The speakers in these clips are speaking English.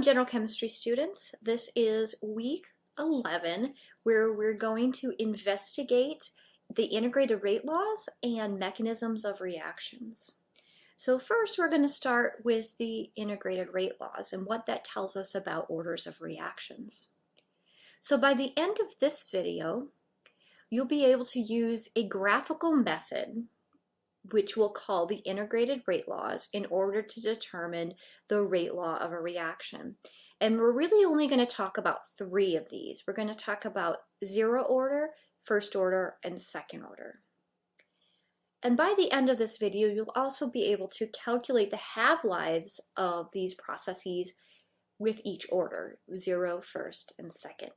Welcome, general chemistry students. This is week 11, where we're going to investigate the integrated rate laws and mechanisms of reactions. So first, we're going to start with the integrated rate laws and what that tells us about orders of reactions. So by the end of this video, you'll be able to use a graphical method which we'll call the integrated rate laws, in order to determine the rate law of a reaction. And we're really only going to talk about three of these. We're going to talk about zero order, first order, and second order. And by the end of this video, you'll also be able to calculate the half-lives of these processes with each order, zero, first, and second.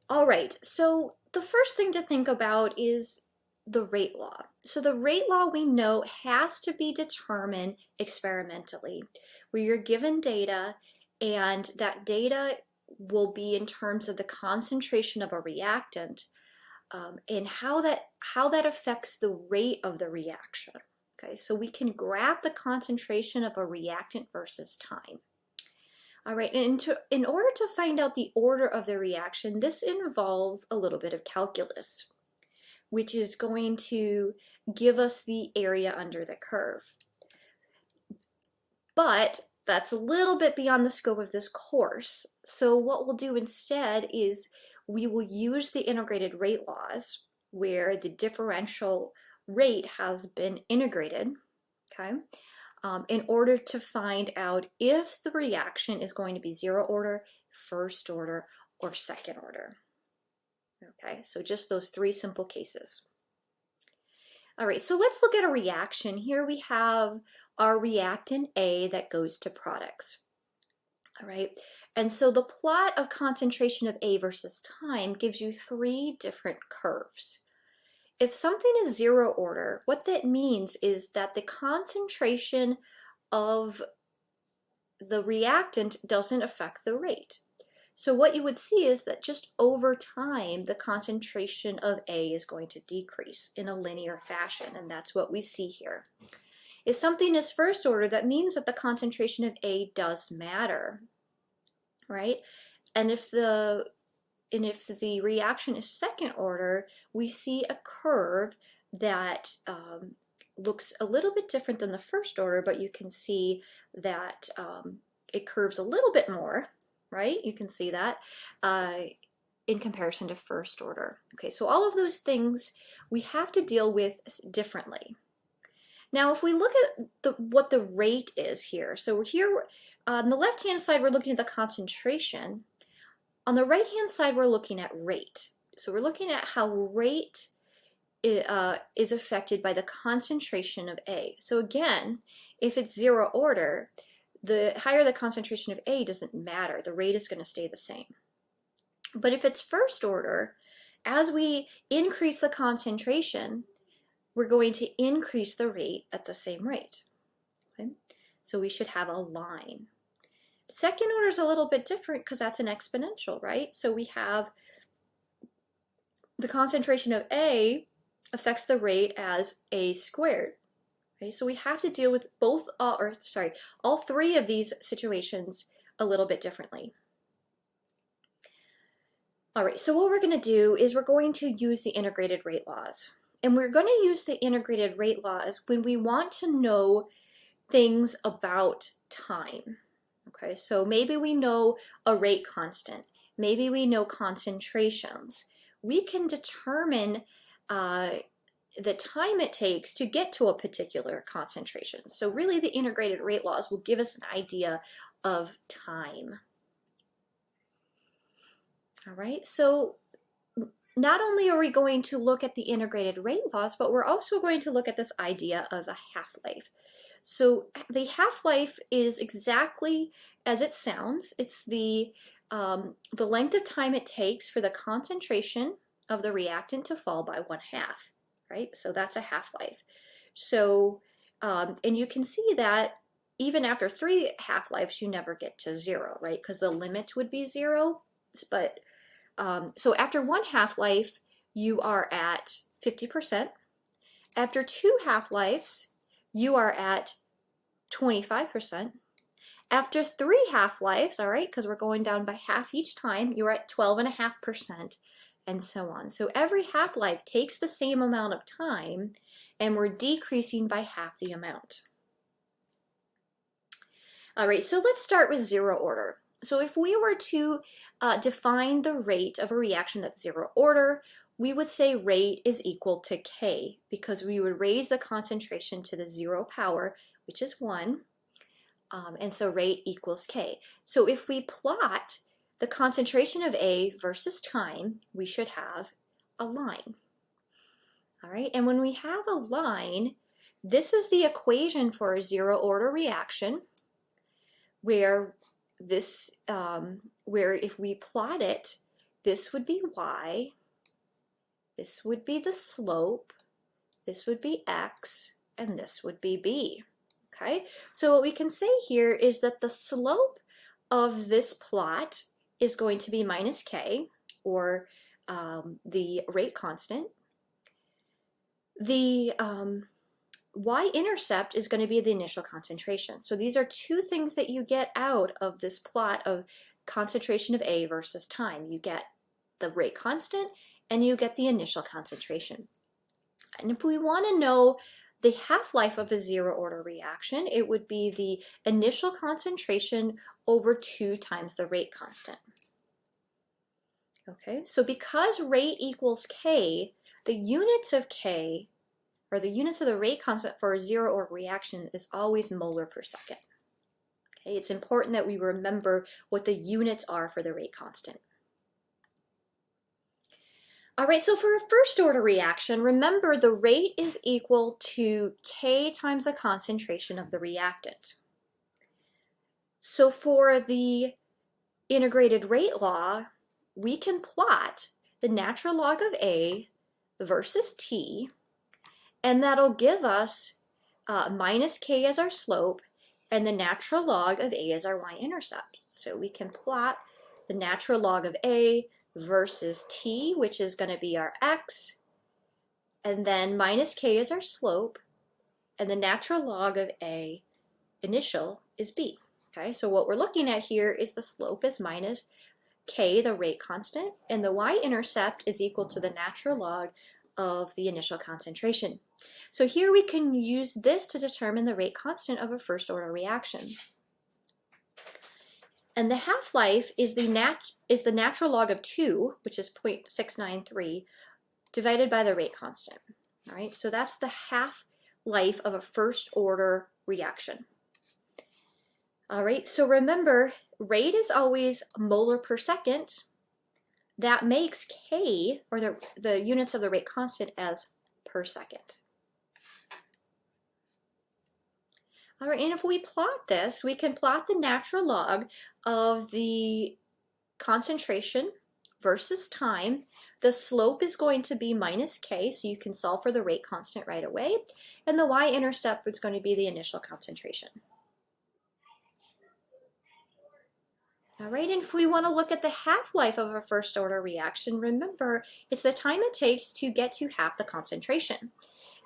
All right, so the first thing to think about is the rate law. So the rate law, we know, has to be determined experimentally, where you're given data and that data will be in terms of the concentration of a reactant and how that affects the rate of the reaction. Okay, so we can graph the concentration of a reactant versus time. All right, and in order to find out the order of the reaction, this involves a little bit of calculus, which is going to give us the area under the curve. But that's a little bit beyond the scope of this course. So what we'll do instead is we will use the integrated rate laws, where the differential rate has been integrated, okay, in order to find out if the reaction is going to be zero order, first order, or second order. Okay, so just those three simple cases. All right, so let's look at a reaction. Here we have our reactant A that goes to products. All right, and so the plot of concentration of A versus time gives you three different curves. If something is zero order, what that means is that the concentration of the reactant doesn't affect the rate. So what you would see is that just over time, the concentration of A is going to decrease in a linear fashion, and that's what we see here. If something is first order, that means that the concentration of A does matter, right? And if the reaction is second order, we see a curve that looks a little bit different than the first order, but you can see that it curves a little bit more, right? You can see that in comparison to first order. Okay, so all of those things we have to deal with differently. Now, if we look at what the rate is here, so we're here on the left-hand side, we're looking at the concentration. On the right-hand side, we're looking at rate. So we're looking at how rate is affected by the concentration of A. So again, if it's zero order, the higher the concentration of A doesn't matter. The rate is going to stay the same. But if it's first order, as we increase the concentration, we're going to increase the rate at the same rate. Okay? So we should have a line. Second order is a little bit different because that's an exponential, right? So we have the concentration of A affects the rate as A squared. Okay, so we have to deal with all three of these situations a little bit differently. All right, so what we're going to do is we're going to use the integrated rate laws. And we're going to use the integrated rate laws when we want to know things about time. Okay, so maybe we know a rate constant. Maybe we know concentrations. We can determine the time it takes to get to a particular concentration. So really the integrated rate laws will give us an idea of time. All right, so not only are we going to look at the integrated rate laws, but we're also going to look at this idea of a half-life. So the half-life is exactly as it sounds. It's the length of time it takes for the concentration of the reactant to fall by 1/2. Right? So that's a half-life. So, and you can see that even after 3 half-lives, you never get to 0, right? Because the limit would be 0. But, so after 1 half-life, you are at 50%. After 2 half-lives, you are at 25%. After 3 half-lives, all right, because we're going down by half each time, you're at 12.5%, and so on. So every half-life takes the same amount of time, and we're decreasing by half the amount. All right, so let's start with zero order. So if we were to define the rate of a reaction that's zero order, we would say rate is equal to K, because we would raise the concentration to the 0 power, which is 1, and so rate equals K. So if we plot the concentration of A versus time, we should have a line. All right, and when we have a line, this is the equation for a zero order reaction, where this, where if we plot it, this would be Y, this would be the slope, this would be X, and this would be B. Okay, so what we can say here is that the slope of this plot is going to be minus K, or the rate constant. The y-intercept is going to be the initial concentration. So these are two things that you get out of this plot of concentration of A versus time. You get the rate constant and you get the initial concentration. And if we want to know the half-life of a zero order reaction, it would be the initial concentration over 2 times the rate constant. Okay, so because rate equals K, the units of K, or the units of the rate constant for a zero order reaction, is always molar per second. Okay, it's important that we remember what the units are for the rate constant. All right, so for a first order reaction, remember the rate is equal to K times the concentration of the reactant. So for the integrated rate law, we can plot the natural log of A versus T, and that'll give us minus K as our slope and the natural log of A as our y-intercept. So we can plot the natural log of A versus T, which is going to be our X, and then minus K is our slope, and the natural log of A initial is B. Okay, so what we're looking at here is the slope is minus K, the rate constant, and the y-intercept is equal to the natural log of the initial concentration. So here we can use this to determine the rate constant of a first order reaction. And the half-life is the natural log of 2, which is 0.693, divided by the rate constant. All right, so that's the half-life of a first order reaction. All right, so remember, rate is always molar per second. That makes K, or the units of the rate constant, as per second. All right, and if we plot this, we can plot the natural log of the concentration versus time. The slope is going to be minus K, so you can solve for the rate constant right away. And the y-intercept is going to be the initial concentration. All right, and if we want to look at the half-life of a first order reaction, remember it's the time it takes to get to half the concentration.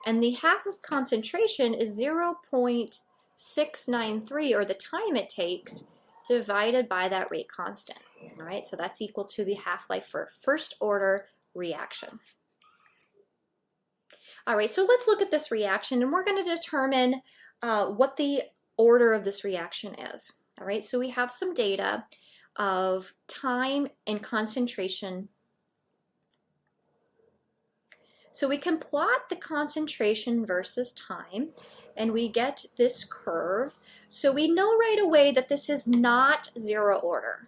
And the half of concentration is 0.693, or the time it takes, divided by that rate constant. All right, so that's equal to the half-life for a first order reaction. All right, so let's look at this reaction, and we're going to determine what the order of this reaction is. All right, so we have some data of time and concentration. So we can plot the concentration versus time, and we get this curve. So we know right away that this is not zero order.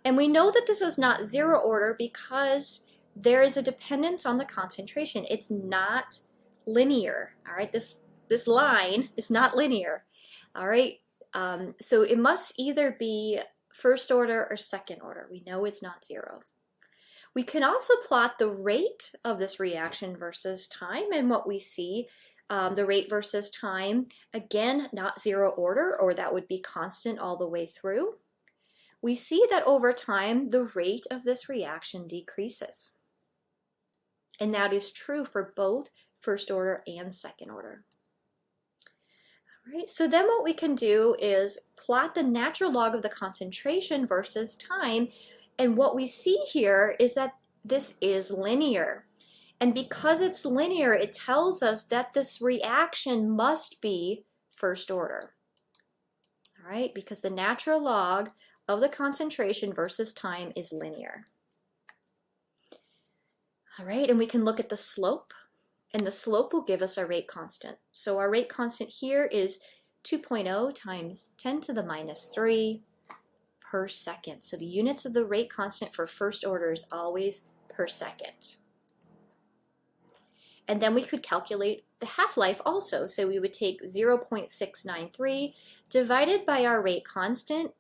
And we know that this is not zero order because there is a dependence on the concentration. It's not linear. All right, this line is not linear. All right. So it must either be first order or second order. We know it's not zero. We can also plot the rate of this reaction versus time, and what we see, the rate versus time, again, not zero order, or that would be constant all the way through. We see that over time, the rate of this reaction decreases. And that is true for both first order and second order. All right, so then what we can do is plot the natural log of the concentration versus time. And what we see here is that this is linear. And because it's linear, it tells us that this reaction must be first order. All right, because the natural log of the concentration versus time is linear. All right, and we can look at the slope, and the slope will give us our rate constant. So our rate constant here is 2.0 times 10 to the minus 3 per second. So the units of the rate constant for first order is always per second. And then we could calculate the half-life also. So we would take 0.693 divided by our rate constant,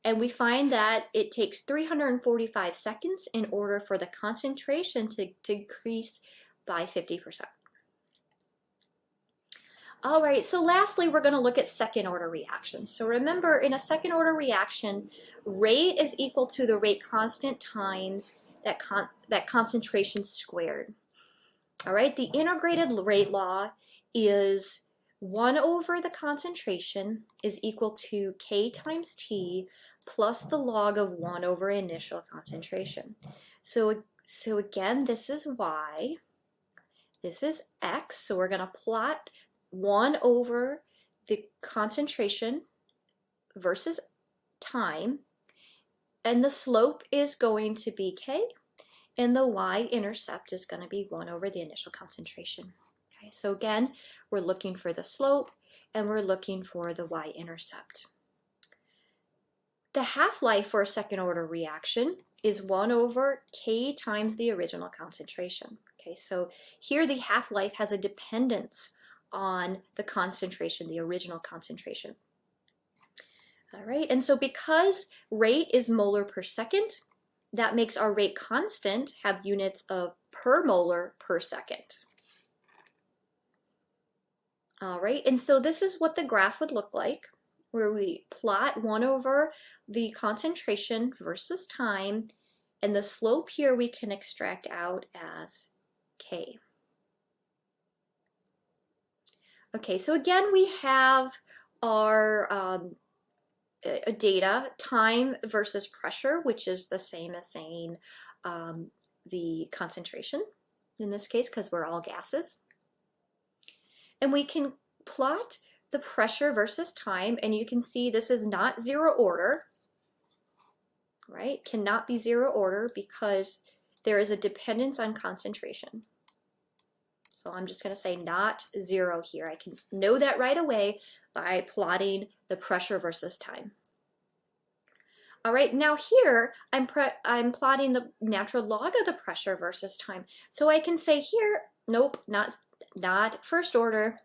and we find that it takes 345 seconds in order for the concentration to decrease by 50%. All right, so lastly, we're going to look at second order reactions. So remember, in a second order reaction, rate is equal to the rate constant times that concentration squared. All right, the integrated rate law is 1 over the concentration is equal to K times T plus the log of 1 over initial concentration. So again, this is Y, this is X, so we're going to plot 1 over the concentration versus time, and the slope is going to be K, and the y-intercept is going to be 1 over the initial concentration. Okay, so again, we're looking for the slope and we're looking for the y-intercept. The half-life for a second order reaction is 1 over K times the original concentration. Okay, so here the half-life has a dependence on the concentration, the original concentration. All right, and so because rate is molar per second, that makes our rate constant have units of per molar per second. All right, and so this is what the graph would look like, where we plot 1 over the concentration versus time, and the slope here we can extract out as K. Okay, so again we have our data, time versus pressure, which is the same as saying the concentration in this case, because we're all gases. And we can plot the pressure versus time, and you can see this is not zero order, right? Cannot be zero order because there is a dependence on concentration. So I'm just going to say not zero here. I can know that right away by plotting the pressure versus time. All right, now here I'm plotting the natural log of the pressure versus time. So I can say here, nope, not first order,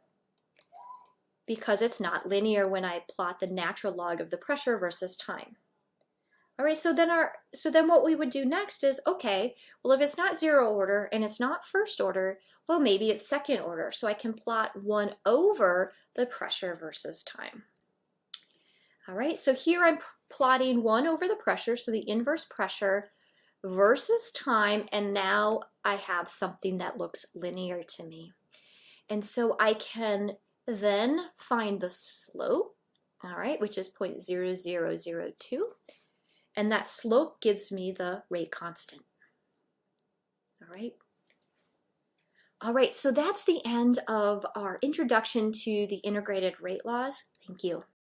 because it's not linear when I plot the natural log of the pressure versus time. All right, so then what we would do next is, okay, well, if it's not zero order and it's not first order, well, maybe it's second order. So I can plot 1 over the pressure versus time. All right, so here I'm plotting 1 over the pressure, so the inverse pressure versus time, and now I have something that looks linear to me. And so I can then find the slope, all right, which is 0.0002. And that slope gives me the rate constant. All right. All right, so that's the end of our introduction to the integrated rate laws. Thank you.